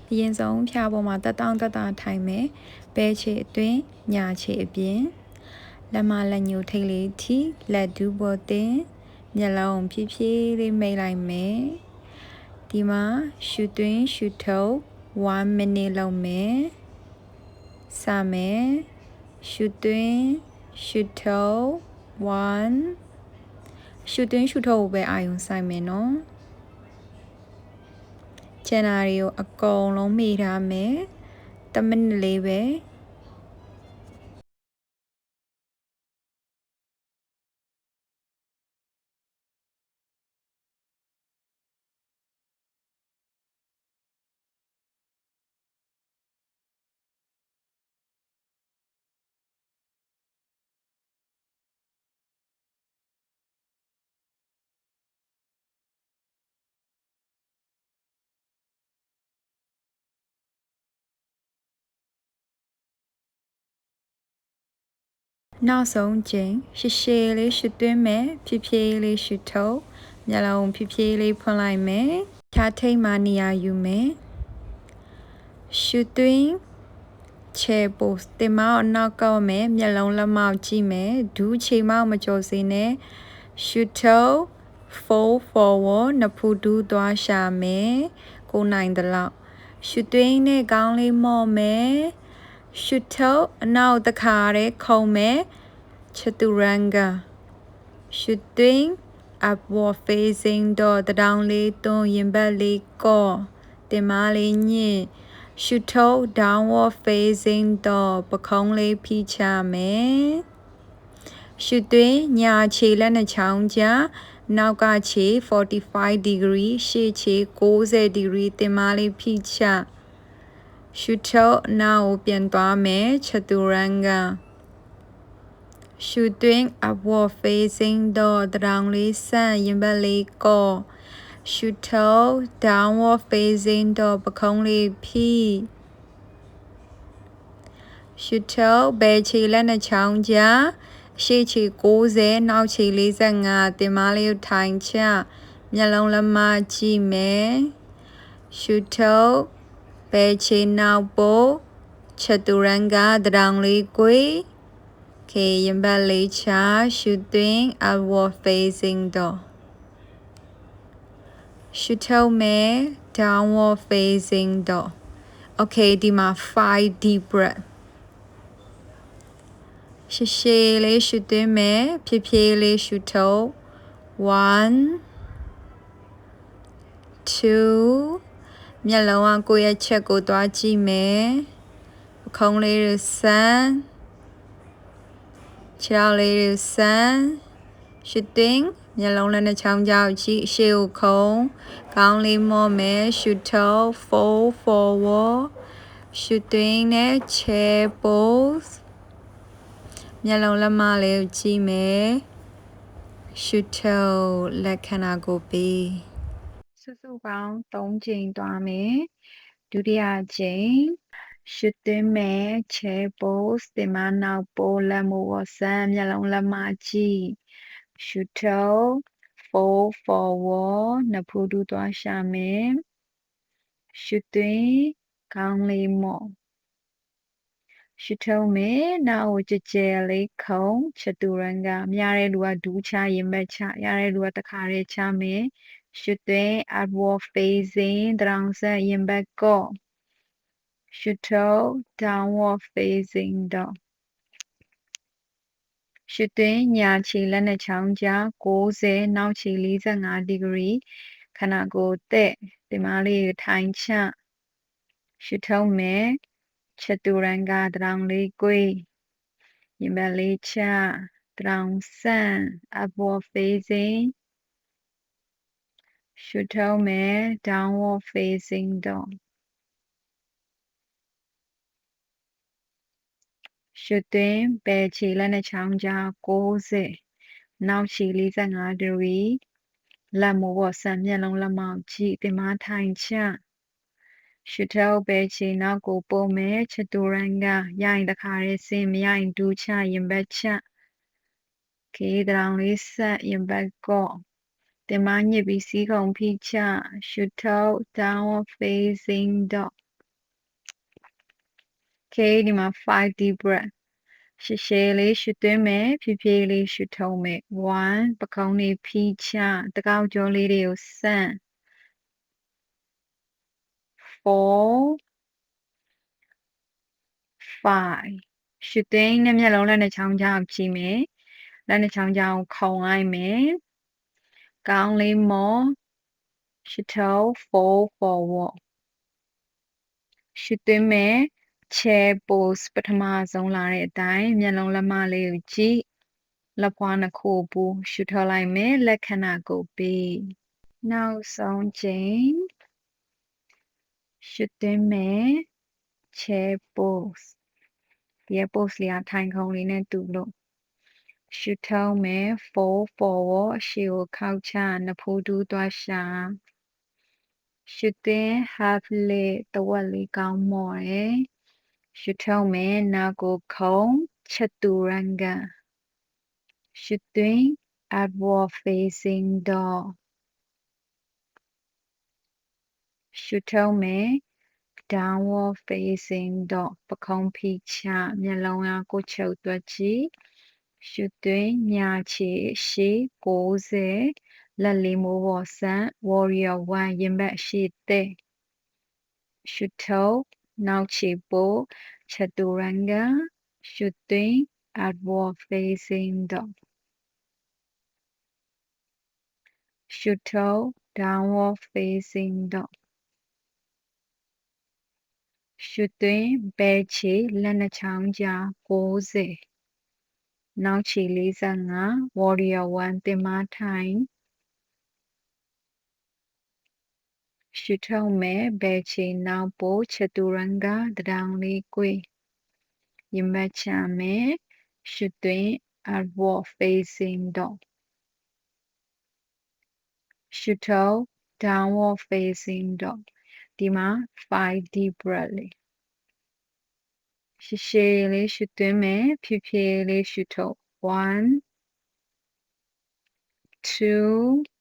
အရင်ဆုံးဖျားပေါ်မှာတက်တောင့်တက်တာထိုင်မယ်ဘဲချေအတွင်းညာချေအပြင်လက်မလက်ညှိုးထိတ်လေးထိလက်ဒူးပေါ်တင်မျက်လုံးဖြည်းဖြည်းလေးမိတ်လိုက်မယ်ဒီမှာရှူသွင်းရှူထုတ်1 minute လောက်မယ်စမယ်ရှူသွင်းရှူထုတ်1ရှူသွင်းရှူထုတ်ကိုပဲအာရုံစိုက်မယ်နော်ကျန်တာတွေကိုအကုန်လုံးမိထားမယ်10 မိနစ်လေးပဲနောက်ဆုံးချိန်ရှည်လေးရှူသွင်းမယ်ဖြည်းဖြည်းလေးရှူထုတ်မျက်လုံးဖြည်းဖြည်းလေးဖွင့်လိုက်မယ်ခြားထိတ်မှနေရာယူမယ်ရှူသွင်းချေပို့တင်မောက်နောက်ကောက်မယ်မျက်လုံးလက်မောက်ကြည့်မယ်ဒူးချေမောက်မကြော်စေနဲ့ရှူထုတ် fold forward နှစ်ဖူးဒူးသွားရှာမယ်ကိုနိုင်သလောက်ရှူသွင်းနဲ့ကောင်းလေးမော့မယ်ရှူထုတ်အနောက်တစ်ခါတည်းခုံမယ်chaturanga ရှူသွင်း upward facing တော့တတောင်လေးတွန်းရင်ဘတ်လေးကော့တင်မလေးညှင့်ရှူထုတ် downward facing တော့ပခုံးလေးဖိချမယ်ရှူသွင်းညာခြေလက်နှချောင်းကြားနောက်ကခြေ45 degree ရှေ့ခြေ90 degree တင်မလေးဖိချရှူထုတ်နောက်ကိုပြန်သွားမယ် chaturangaရှူသွင်း upward facing တော့တရောင်လေးဆန့်ရင်ဘတ်လေးကော့ရှူထုတ် downward facing တော့ပခုံးလေးဖိရှူထုတ်ဘယ်ခြေလက်နှချောင်းကြားရှေ့ခြေ90နောက်ခြေ45တင်မလေးကိုထိုင်ချမျက်လုံးလက်မကြည့်မယ်ရှူထုတ်ဘယ်ခြေနောက်ပို့ chaturanga တရောင်လေးကွေရင်ဘတ်လေးချရှူသွင်း upward facing တော့ရှူထုတ်မယ် downward facing တော့ okay ဒီမှာ5 deep breath ရှည်လေးရှူသွင်းမယ်ဖြည်းဖြည်းလေးရှူထုတ်1 2မျက်လုံးကကိုယ့်ရဲ့ချက်ကိုသွားကြည့်မယ်ပခုံးလေးကိုဆန်းခြေထောက်လေးကိုဆန်းရှူသွင်းမျက်လုံးလည်းနှချောင်းကြောက်ကြည့်ရှေ့ကိုခုံခေါင်းလေးမော့မယ်ရှူထုတ် fold forward ရှူသွင်းနဲ့ chair pose မျက်လုံးလက်မလေးကိုကြည့်မယ်ရှူထုတ်လက်ခန္ဓာကိုယ်ပေးစုစုပေါင်း3ချိန်သွားမယ်ဒုတိယချိန်ရှူသွင်းမယ် chair pose တင်မနောက်ပိုးလက်မိုးပေါ်ဆန်းမျက်လုံးလက်မကြည့်ရှူထုတ် fold forward နှစ်ဖူးဒူးသွားရှာမယ်ရှူသွင်းခေါင်းလေးမော့ရှူထုတ်မယ်နောက်ကိုကြဲကြဲလေးခုံchaturangaမရတဲ့လူကဒူးချရင်ဘတ်ချရတဲ့လူကတစ်ခါတည်းချမယ်ရှူသွင်း upward facing တရောင်ဆက်ရင်ဘတ်ကော့ရှူထုတ် downward facing တော့ရှူသွင်းညာခြေလက်နှချောင်းကြား90နောက်ခြေ45 degree ခန္ဓာကိုယ်တက်ဒီမလေးထိုင်ချရှူထုတ်မယ်chaturanga တရောင်လေးကွေးရင်ဘတ်လေးချတရောင်ဆန့် upward facing ရှူထုတ်မယ် downward facing တော့ရှူသွင်းဘယ်ခြေလက်နှချောင်းကြား90နောက်ခြေ45 degree လက်မိုးပေါ်ဆန့်မျက်လုံးလက်မောက်ကြည့်တင်မထိုင်ချရှူထုတ်ဘယ်ခြေနောက်ကိုပို့မယ်chaturangaရရင်တစ်ခါလေးဆင်းမရရင်ဒူးချရင်ဘတ်ချတရောင်လေးဆက်ရင်ဘတ်ကော့တင်မညစ်ပြီးစီးခုံဖိချရှူထုတ် downward facing တော့ Okay ဒီမှာ5 deep breath ရှည်ရှည်လေးရှူသွင်းမယ်ဖြည်းဖြည်းလေးရှူထုတ်မယ်1ပကုံးလေးဖိချတကောက်ကျောလေးတွေကိုဆန့်4 5ရှူသွင်းနဲ့မျက်လုံးလက်နဲ့ချောင်းချောင်းကြည့်မယ်လက်နဲ့ချောင်းချောင်းခုံလိုက်မယ်ကောင်းလေးမောရှူထုတ်4 forward ရှူသွင်းမယ် chair pose ပထမဆုံးလာတဲ့အတိုင်းမျက်လုံးလက်မလေးကိုကြည့်လက်ဖွားနှစ်ခုပူရှူထုတ်လိုက်မယ်လက်ခဏကိုပေးနောက်ဆုံးချိန်ရှူသွင်းမယ် chair pose ဒီ pose လေးကထိုင်ခုံလေးနဲ့တူလို့ရှူထုတ်မယ်4 forward ရှေ့ကိုခောက်ချနှစ်ဖူးတူးသွားရှာရှူသွင်း half leg တဝက်လေးကောင်းမော့တယ်ရှူထုတ်မယ်နောက်ကိုခုံချက်တူရန်ကရှူသွင်း upward facing dog ရှူထုတ်မယ် downward facing dog ပခုံးဖိချမျက်လုံးအားကိုချုပ်သွက်ကြည့်ရှုသွင်းညာခြေရှေ့90လက်လေးမိုးပေါ်ဆန့် warrior 1ရင်ဘတ်ရှေ့သက်ရှုထုတ်နောက်ခြေပို့ချက်တူရန်ကရှုသွင်း upward facing dog ရှုထုတ် downward facing dog ရှုသွင်းဘဲခြေလက်နှစ်ချောင်းကြား90နောက်ခြေ45 warrior 1တင်မထိုင်ရှုထုတ်မယ်ဘဲခြေနောက်ပို့ချက်တူရန်ကတဒေါင်လေးကွေရင်ဘတ်ချမယ်ရှုသွင်း upward facing dog ရှုထုတ် downward facing dog ဒီမှာ5 deep breath လေးရှည်ရှည်လေးရှုသွင်းမယ်ဖြည်းဖြည်းလေးရှုထုတ်1 2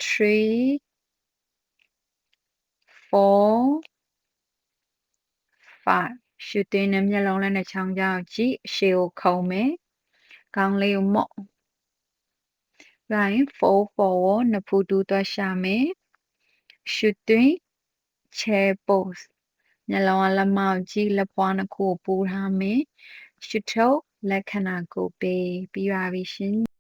3 4 5ရှုသွင်းတဲ့မျက်လုံးလက်နဲ့ချောင်းကြောက်ကြည့်ရှေ့ကိုခုံမယ်ခေါင်းလေးကိုမော့ right 4 forward နှစ်ဖူးတူးသွားရှာမယ်ရှုသွင်း chair pose မျက်လုံးကလက်မောက်ကြည့်လက်ဖွားနှစ်ခုကိုပူထားမယ်ရှုထုတ်လက်ခဏကိုပေးပြီးပါပြီရှင်